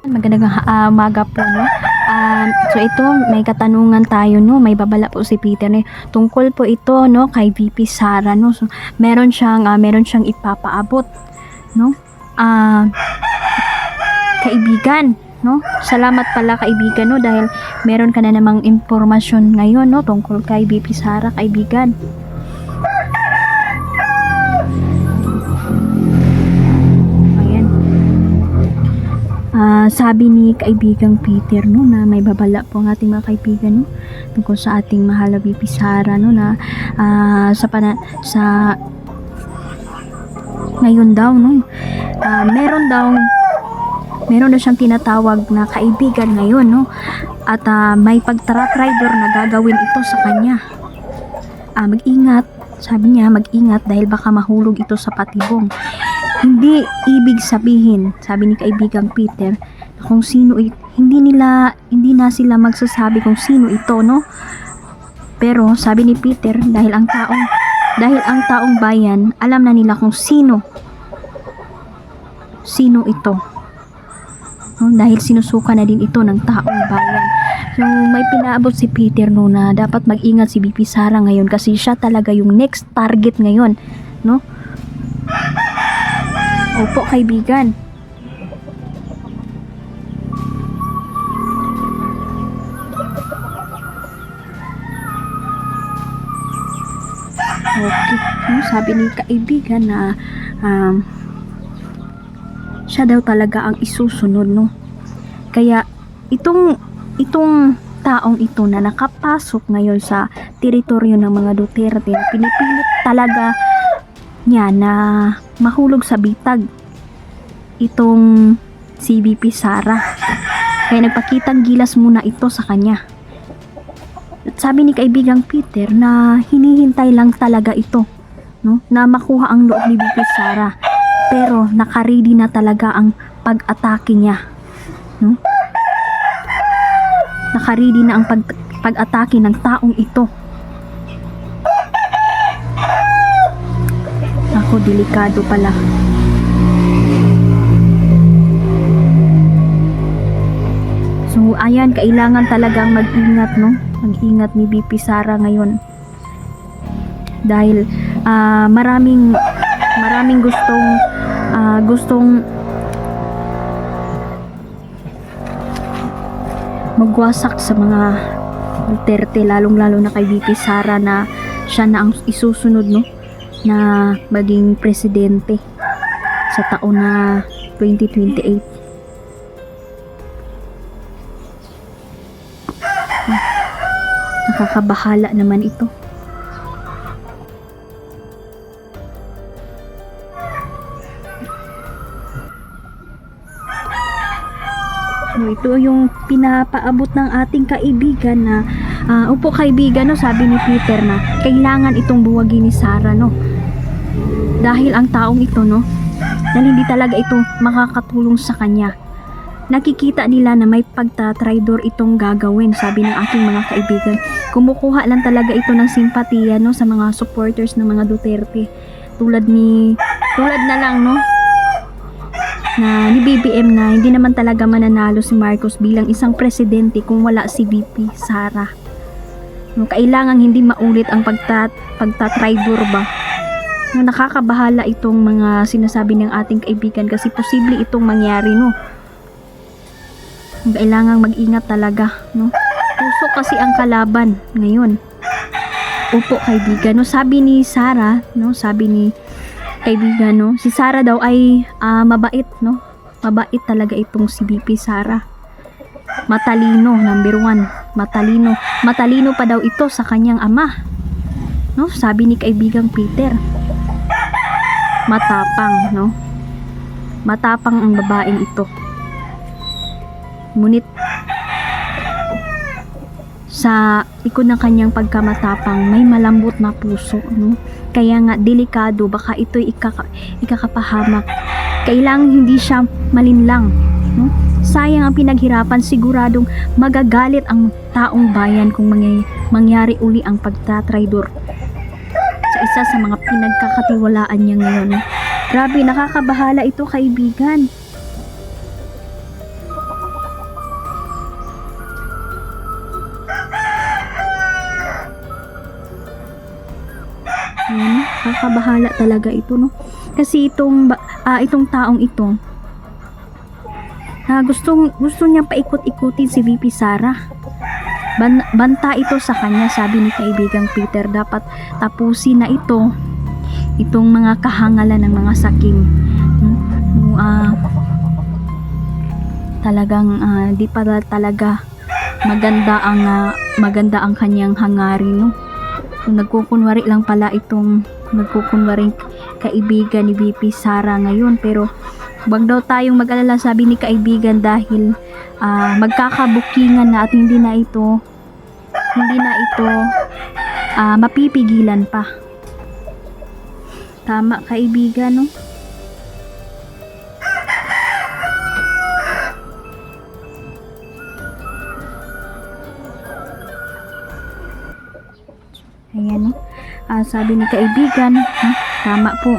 Magandang umaga po, no? So ito, may katanungan tayo, no? May babala po si Peter, no? Tungkol po ito, no? Kay VP Sara, no? So, meron siyang ipapaabot, no? Kaibigan, no? Salamat pala kaibigan, no? Dahil meron ka na namang impormasyon ngayon, no? Tungkol kay VP Sara, kaibigan. Sabi ni kaibigang Peter, no, na may babala po ang ating mga kaibigan, no, tungkol sa ating mahal na VP Sara, no, na sa ngayon daw, no, meron daw siyang tinatawag na kaibigan ngayon, no, at may pagtratraidor na gagawin ito sa kanya. Mag-ingat, sabi niya, mag-ingat dahil baka mahulog ito sa patibong. Hindi ibig sabihin, sabi ni kaibigang Peter, kung sino hindi na sila magsasabi kung sino ito, no? Pero sabi ni Peter, dahil ang taong bayan, alam na nila kung sino ito. No? Dahil sinusuka na din ito ng taong bayan. So may pinaabot si Peter, no, na dapat mag-ingat si VP Sara ngayon kasi siya talaga yung next target ngayon, no? Opo, kaibigan. Okay. Sabi ni kaibigan na siya daw talaga ang isusunod, no? Kaya itong taong ito na nakapasok ngayon sa teritoryo ng mga Duterte, pinipilit talaga niya na mahulog sa bitag itong si VP Sara. Kaya nagpakitang gilas muna ito sa kanya. At sabi ni kaibigang Peter na hinihintay lang talaga ito, no, na makuha ang loob ni VP Sara. Pero nakaready na talaga ang pag-atake niya, no? Nakaready na ang pag-atake ng taong ito. Ako, delikado pala. So, ayan, kailangan talagang mag-ingat, no? Mag-ingat ni VP Sara ngayon. Dahil maraming gustong magwasak sa mga Duterte, lalong-lalo na kay VP Sara na siya na ang isusunod, no, na maging presidente sa taon na 2028. Nakakabahala naman ito. So, ito yung pinapaabot ng ating kaibigan na upo kaibigan, no, sabi ni Peter na kailangan itong buwagin ni Sara, no, dahil ang taong ito, no, dahil hindi talaga ito makakatulong sa kanya. Nakikita nila na may pagtatraidor itong gagawin, sabi ng aking mga kaibigan. Kumukuha lang talaga ito ng simpatiya, no, sa mga supporters ng mga Duterte. Tulad na lang, no, na ni BBM na hindi naman talaga mananalo si Marcos bilang isang presidente kung wala si VP Sara. No, kailangan hindi maulit ang pagtatraidor ba. No, nakakabahala itong mga sinasabi ng ating kaibigan kasi posible itong mangyari, no. Kailangang mag-ingat talaga, no. Puso kasi ang kalaban ngayon. Opo kaibigan, no, sabi ni Sara, no, sabi ni kaibigan, no, si Sara daw ay mabait, no. Mabait talaga itong si VP Sara. Matalino, number 1. Matalino pa daw ito sa kanyang ama, no, sabi ni kaibigang Peter. Matapang, no. Matapang ang babaeng ito. Ngunit sa likod ng kanyang pagkamatapang may malambot na puso, no? Kaya nga delikado, baka ito'y ikakapahamak. Kailangan hindi siya malinlang, no? Sayang ang pinaghirapan, siguradong magagalit ang taong bayan kung mangyari uli ang pagtatraidor sa isa sa mga pinagkakatiwalaan niya ngayon. Grabe, nakakabahala ito kaibigan. nakakabahala talaga ito, no? Kasi itong taong ito, gusto niya paikot-ikutin si VP Sara. Banta ito sa kanya, sabi ni kaibigang Peter. Dapat tapusin na itong mga kahangalan ng mga sakim. Talagang di pa talaga maganda ang kanyang hangarin, no? Kung nagkukunwari lang pala nagkukunwaring kaibigan ni VP Sara ngayon, pero wag daw tayong mag-alala, sabi ni kaibigan, dahil magkakabukingan na at hindi na ito mapipigilan pa. Tama, kaibigan, no? Ayan, no? Sabi ni kaibigan, tama po.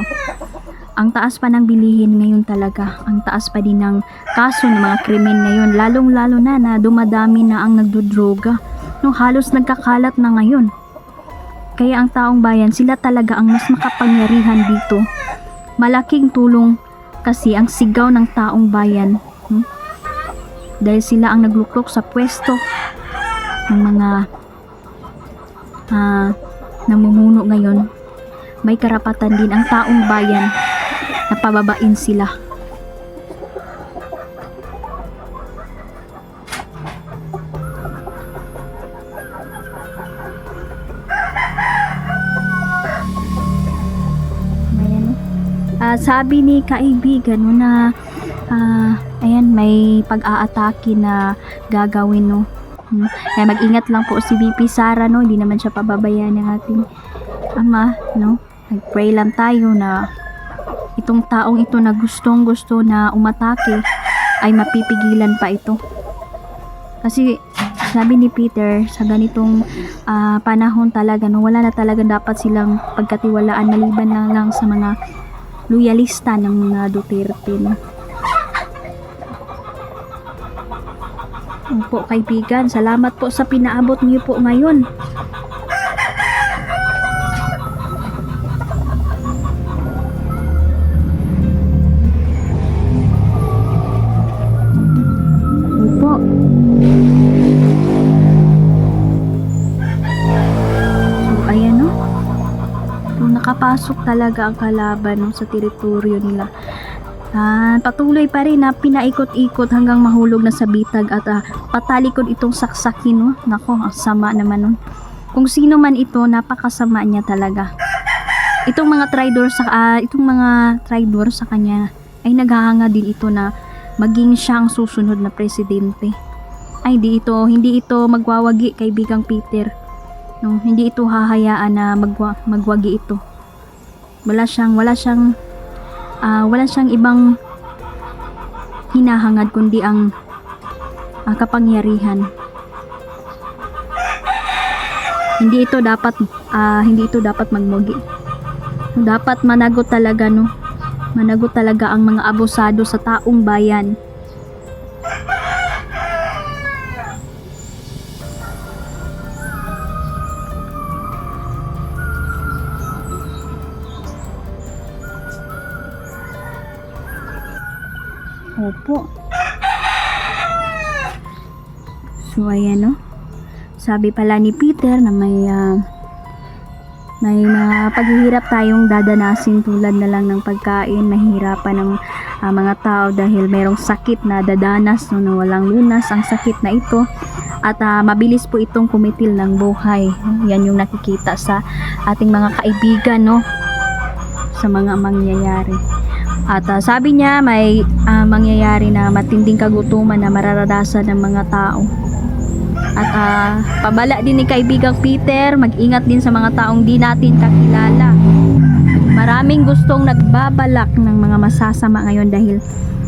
Ang taas pa ng bilihin ngayon talaga. Ang taas pa din ng kaso ng mga krimen ngayon. Lalong-lalo na dumadami na ang nagdodroga. No, halos nagkakalat na ngayon. Kaya ang taong bayan, sila talaga ang mas makapangyarihan dito. Malaking tulong kasi ang sigaw ng taong bayan. Dahil sila ang nagluklok sa pwesto ng mga namumuno ngayon. May karapatan din ang taong bayan na pababain sila. Sabi ni kaibigan mo na ayan, may pag-aatake na gagawin, no? Kaya mag-ingat lang po si VP Sara, no? Hindi naman siya pababayaan ng ating ama, no? Nag-pray lang tayo na itong taong ito na gustong-gusto na umatake ay mapipigilan pa ito. Kasi sabi ni Peter, sa ganitong panahon talaga, no, wala na talaga dapat silang pagkatiwalaan maliban lang sa mga loyalista ng mga Duterte, no? Opo, kaibigan, salamat po sa pinaabot niyo po ngayon. Opo. So, ayan, no? So, nakapasok talaga ang kalaban, no, sa teritoryo nila. Patuloy pa rin na pinaikot-ikot hanggang mahulog na sa bitag at patalikod itong saksakin, no? Nako, ang sama naman nun. Kung sino man ito, napakasama niya talaga. Itong mga traitor sa kanya ay naghahanga din ito na maging siya ang susunod na presidente. Ay, hindi ito magwawagi, kaibigang Peter. No, hindi ito hahayaan na magwagi ito. Wala siyang ibang hinahangad kundi ang kapangyarihan. Hindi ito dapat magmugi. Dapat managot talaga, no? Managot talaga ang mga abusado sa taong bayan. Opo. So, ayan, no? Sabi pala ni Peter na may mga paghihirap tayong dadanasin, tulad na lang ng pagkain, mahirapan ng mga tao dahil mayroong sakit na dadanas, no, na walang lunas ang sakit na ito, at mabilis po itong kumitil ng buhay. Yan yung nakikita sa ating mga kaibigan, no, sa mga mangyayari. At sabi niya may mangyayari na matinding kagutuman na mararanasan ng mga tao. At pabala din ni kaibigang Peter, mag-ingat din sa mga taong di natin kakilala. Maraming gustong nagbabalak ng mga masasama ngayon dahil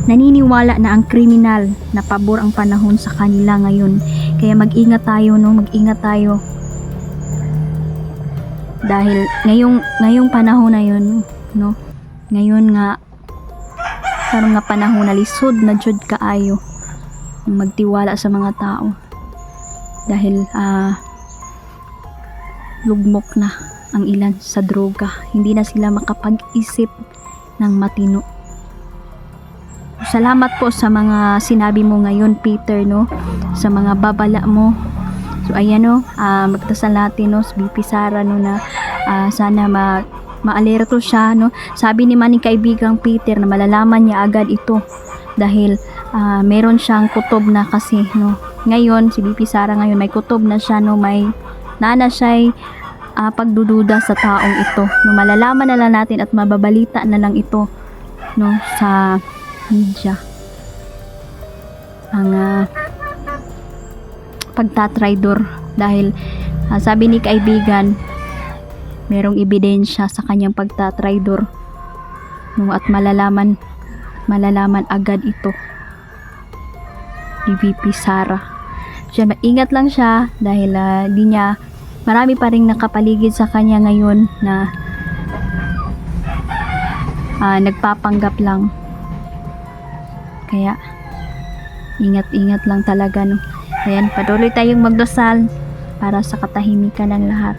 naniniwala na ang kriminal na pabor ang panahon sa kanila ngayon. Kaya mag-ingat tayo, no? Mag-ingat tayo. Dahil ngayong panahon na yun, no? Ngayon nga karong nga panahon na lisod na jud kaayo magtiwala sa mga tao dahil lugmok na. ang ilan sa droga. Hindi na sila makapag-isip ng matino. Salamat po sa mga sinabi mo ngayon, Peter, no? Sa mga babala mo. So ayan, no, magdasal natin, no, sa BP Sara, no, na sana maalerto siya, no. Sabi ni maning kaibigang Peter na malalaman niya agad ito dahil meron siyang kutob na kasi, no. Ngayon si BP Sara ngayon may kutob na siya, no, may nana siya'y pagdududa sa taong ito, no. Malalaman na lang natin at mababalita na lang ito, no, sa media ang pagtatraidor dahil sabi ni kaibigan merong ebidensya sa kanyang pagtatraidor, no, at malalaman agad ito ni VP Sara. Siya maingat lang siya dahil di niya marami pa ring nakapaligid sa kanya ngayon na nagpapanggap lang. Kaya ingat lang talaga, no. Ayan, patuloy tayong magdasal para sa katahimikan ng lahat.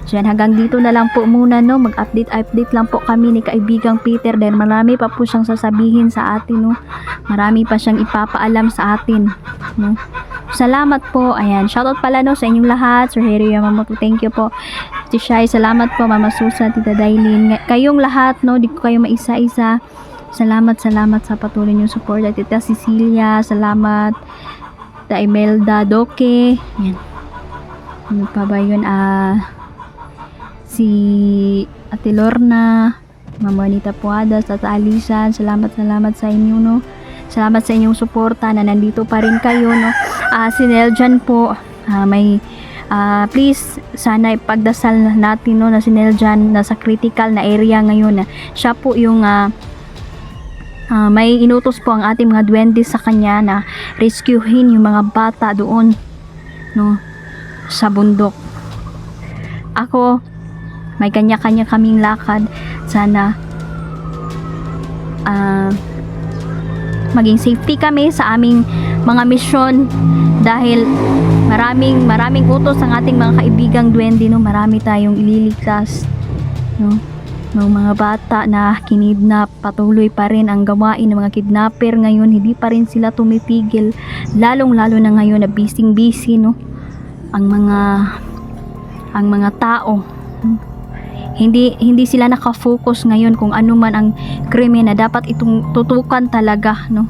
So yan, hanggang dito na lang po muna, no. Mag-update lang po kami ni kaibigang Peter dahil marami pa po siyang sasabihin sa atin, no. Marami pa siyang ipapaalam sa atin, no. Salamat po. Ayan, shoutout pala, no, sa inyong lahat. Sir Harry Yamamoto, thank you po. Tishai, salamat po. Mama Susan, Tita Dailin, kayong lahat, no, di ko kayo maisa-isa. Salamat sa patuloy niyong support. At Tita Cecilia, salamat. Tita Imelda, Doke. Yan. Ano pa ba yun? Si Ate Lorna, Mama Anita Puadas, Tata Alisan, salamat sa inyo, no. Salamat sa inyong suporta na nandito pa rin kayo, no. Si Neljan po, please, sana ipagdasal natin, no, na si Neljan nasa critical na area ngayon. Siya po yung may inutos po ang ating mga duwende sa kanya na rescuehin yung mga bata doon, no, sa bundok. Ako, may kanya-kanya kaming lakad. Sana maging safety kami sa aming mga misyon dahil maraming utos ang ating mga kaibigang duwende, no. Marami tayong ililigtas, no, ng mga bata na kinidnap. Patuloy pa rin ang gawain ng mga kidnapper ngayon, hindi pa rin sila tumitigil, lalo na ngayon na busy, no, ang mga tao, no? Hindi sila nakafocus ngayon kung ano man ang krimen na dapat itong tutukan talaga, no.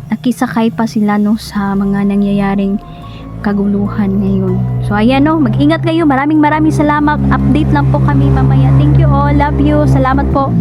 Nakisakay pa sila, no, sa mga nangyayaring kaguluhan ngayon. So ayan, no, mag-ingat kayo. Maraming salamat. Update lang po kami mamaya. Thank you all. Love you. Salamat po.